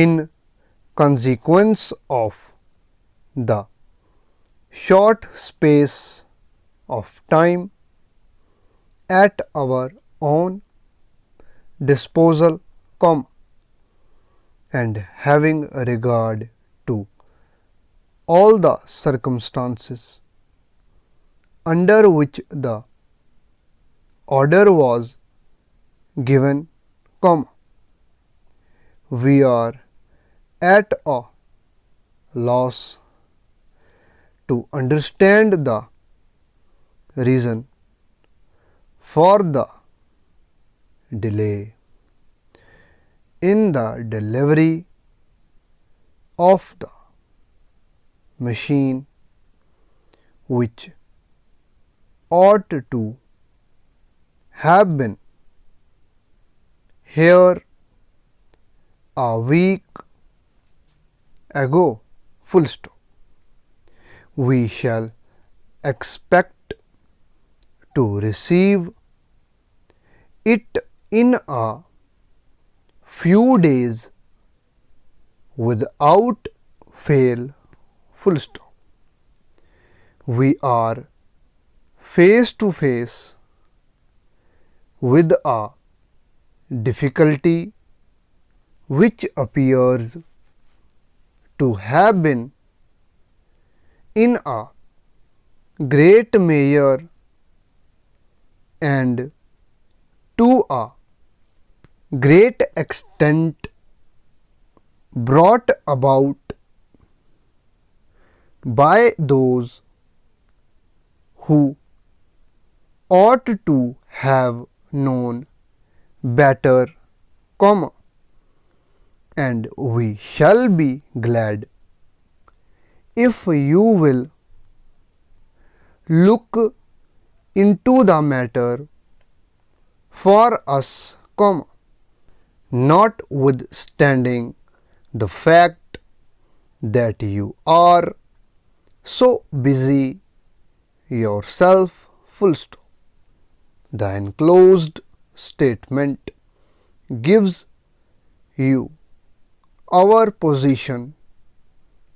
in consequence of the short space of time at our own disposal, and having regard to all the circumstances under which the order was given, we are at a loss to understand the reason for the delay in the delivery of the machine, which ought to have been here a week ago, full stop. We shall expect to receive it in a few days without fail, full stop. We are face to face with a difficulty which appears to have been in a great measure and to a great extent brought about by those who ought to have known better, and we shall be glad if you will look into the matter for us, notwithstanding the fact that you are so busy yourself, full stop. The enclosed statement gives you our position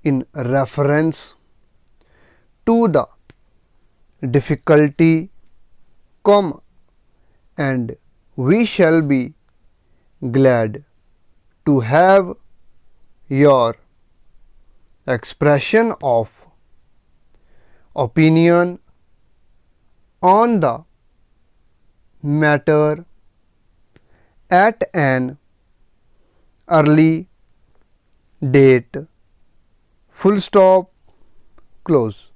in reference to the difficulty, and we shall be glad to have your expression of opinion on the matter at an early date, full stop, close.